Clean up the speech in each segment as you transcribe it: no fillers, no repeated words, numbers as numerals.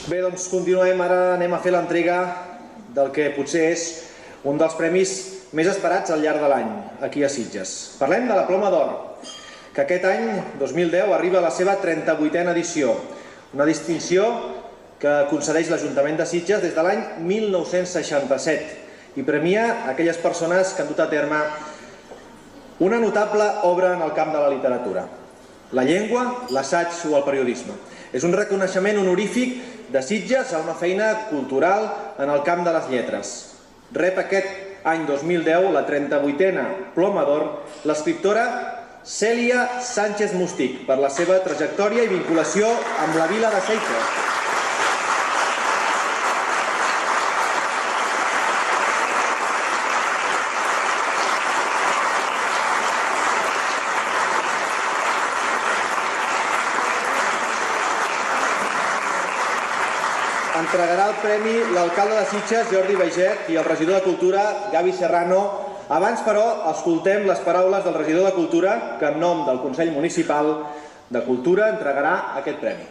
Bé, doncs continuem. Ara anem a fer l'entrega del que potser és un dels premis més esperats al llarg de l'any, aquí a Sitges. Parlem de la Ploma d'Or, que aquest any, 2010, arriba a la seva 38a edició. Una distinció que concedeix l'Ajuntament de Sitges des de l'any 1967 i premia aquelles persones que han dut a terme una notable obra en el camp de la literatura: la llengua, l'assaig o el periodisme. És un reconeixement honorífic de Sitges a una feina cultural en el camp de les lletres. Rep aquest any 2010 la 38a Ploma d'Or l'escriptora Cèlia Sánchez Mustic per la seva trajectòria i vinculació amb la vila de Sitges. Entregarà el premi l'alcalde de Sitges, Jordi Baiget, i el regidor de Cultura, Gavi Serrano. Abans, però, escoltem les paraules del regidor de Cultura, que en nom del Consell Municipal de Cultura entregarà aquest premi.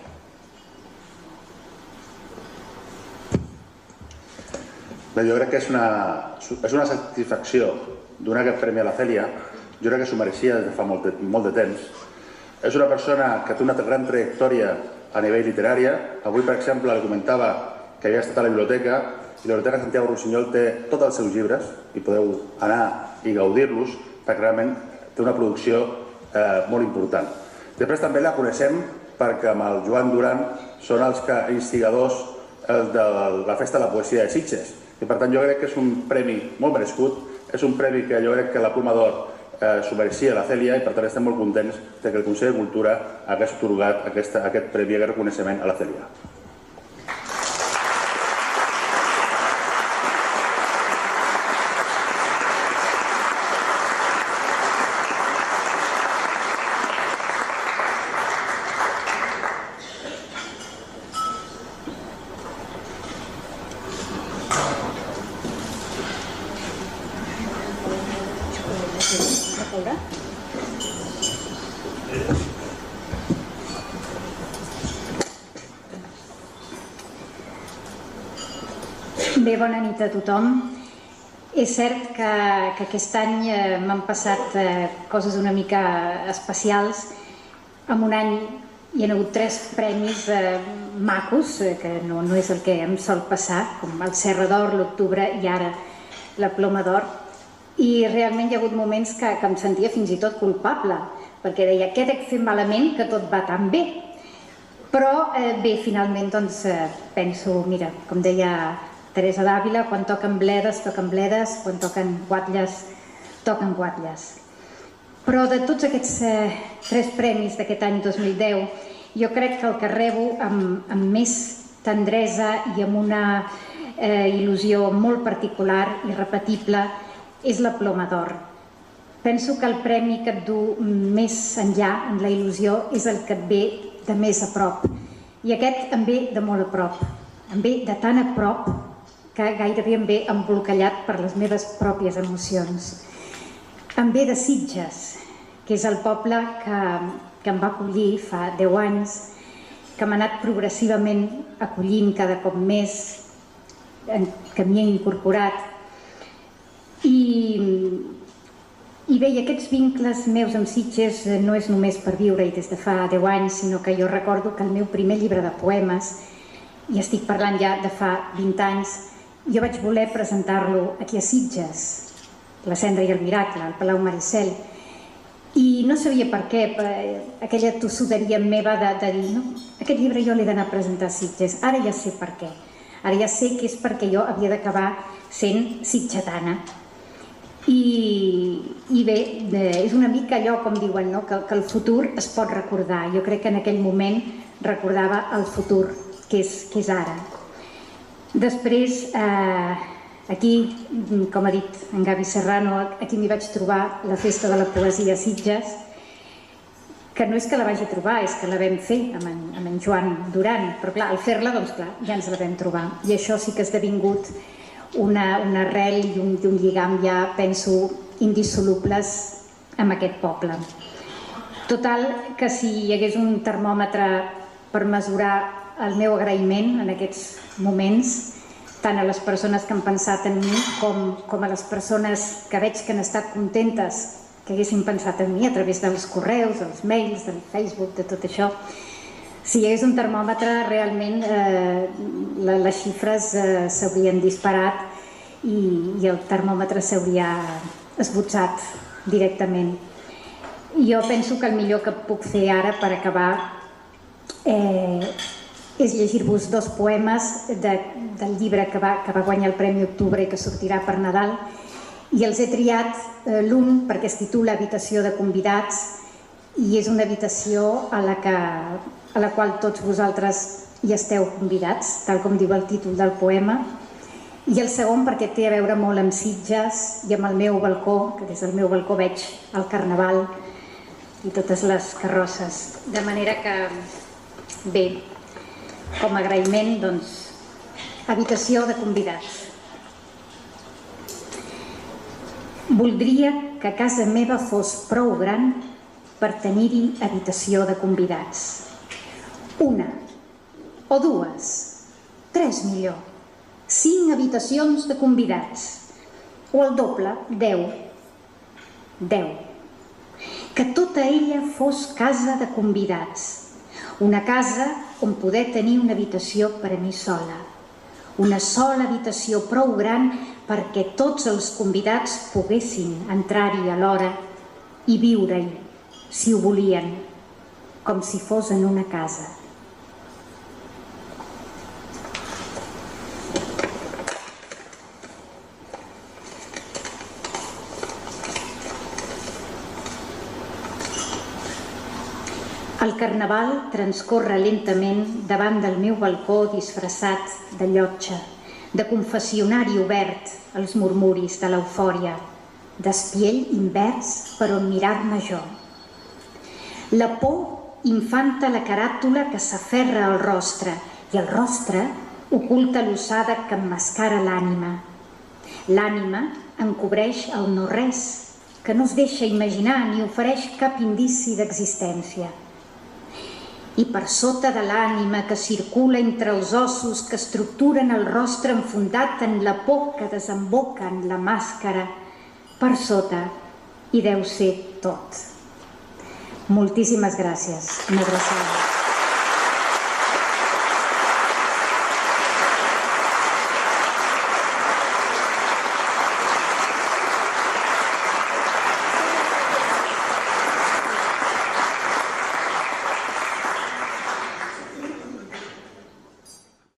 Bé, jo crec que és una satisfacció donar aquest premi a la Cèlia. Jo crec que s'ho mereixia des de fa molt de temps. És una persona que té una gran trajectòria a nivell literària. Avui, per exemple, li comentava que havia estat a la biblioteca i la Biblioteca Santiago Rossinyol té tots els seus llibres i podeu anar i gaudir-los perquè realment té una producció molt important. Després també la coneixem perquè amb el Joan Duran són els instigadors de la Festa de la Poesia de Sitges i per tant jo crec que és un premi molt merescut, és un premi que jo crec que la Ploma d'Or s'ho mereixia la Cèlia i per tant estem molt contents que el Consell de Cultura hagués atorgat aquest premi, aquest reconeixement a la Cèlia. Bé, bona nit a tothom. És cert que aquest any m'han passat coses una mica especials. En un any hi ha hagut 3 premis macos, que no és el que em sol passar, com el Serra d'Or, l'Octubre i ara la Ploma d'Or. I realment hi ha hagut moments que em sentia fins i tot culpable, perquè deia, què he fet malament que tot va tan bé? Però bé, finalment doncs penso, mira, com deia Teresa d'Àvila, quan toquen bledes, toquen bledes, quan toquen guatlles, toquen guatlles. Però de tots aquests 3 premis d'aquest any 2010, jo crec que el que rebo amb més tendresa i amb una il·lusió molt particular i repetible és la Ploma d'Or. Penso que el premi que et du més enllà en la il·lusió és el que et ve de més a prop. I aquest em ve de molt a prop, em ve de tan a prop que gairebé em ve embolcallat per les meves pròpies emocions. Em ve de Sitges, que és el poble que em va acollir fa 10 anys, que m'ha anat progressivament acollint cada cop més, que m'hi he incorporat. I bé, aquests vincles meus amb Sitges no és només per viure-hi des de fa 10 anys, sinó que jo recordo que el meu primer llibre de poemes, i estic parlant ja de fa 20 anys, jo vaig voler presentar-lo aquí a Sitges, La Cendra i el Miracle, al Palau Maricel, i no sabia per què, aquella tossuderia meva de dir, no, aquest llibre jo l'he d'anar a presentar a Sitges, ara ja sé per què, ara ja sé que és perquè jo havia d'acabar sent sitgetana. I bé, és una mica allò, com diuen, que el futur es pot recordar. Jo crec que en aquell moment recordava el futur, que és ara. Després, aquí, com ha dit en Gavi Serrano, aquí m'hi vaig trobar la Festa de la Poesia a Sitges, que no és que la vagi trobar, és que la vam fer amb en Joan Duran, però clar, al fer-la, doncs clar, ja ens la vam trobar. I això sí que ha esdevingut una arrel i un lligam ja, penso, indissolubles amb aquest poble. Total, que si hi hagués un termòmetre per mesurar el meu agraïment en aquests moments, tant a les persones que han pensat en mi com a les persones que veig que han estat contentes que haguessin pensat en mi a través dels correus, dels mails, del Facebook, de tot això. Si hi hagués un termòmetre, realment les xifres s'haurien disparat i el termòmetre s'hauria esbotzat directament. Jo penso que el millor que puc fer ara per acabar és llegir-vos 2 poemes del llibre que va guanyar el Premi Octubre i que sortirà per Nadal, i els he triat l'un perquè es titula Habitació de convidats i és una habitació a la qual tots vosaltres hi esteu convidats, tal com diu el títol del poema, i el segon perquè té a veure molt amb Sitges i amb el meu balcó, que des del meu balcó veig el Carnaval i totes les carrosses. De manera que, bé, com a agraïment, doncs, habitació de convidats. Voldria que casa meva fos prou gran per tenir-hi habitació de convidats. 1 o 2, 3 millor, 5 habitacions de convidats, o el doble, 10. 10. Que tota ella fos casa de convidats, una casa on poder tenir una habitació per a mi sola, una sola habitació prou gran perquè tots els convidats poguessin entrar-hi alhora i viure-hi, si ho volien, com si fos en una casa. El Carnaval transcorre lentament davant del meu balcó disfressat de llotja, de confessionari obert als murmuris de l'eufòria, d'espiell invers per on mirar-me jo. La por infanta la caràtula que s'aferra al rostre i el rostre oculta l'ossada que emmascara l'ànima. L'ànima encobreix el no-res, que no es deixa imaginar ni ofereix cap indici d'existència. I per sota de l'ànima que circula entre els ossos que estructuren el rostre enfundat en la por que desemboca en la màscara, per sota hi deu ser tot. Moltíssimes gràcies. Una abraçada.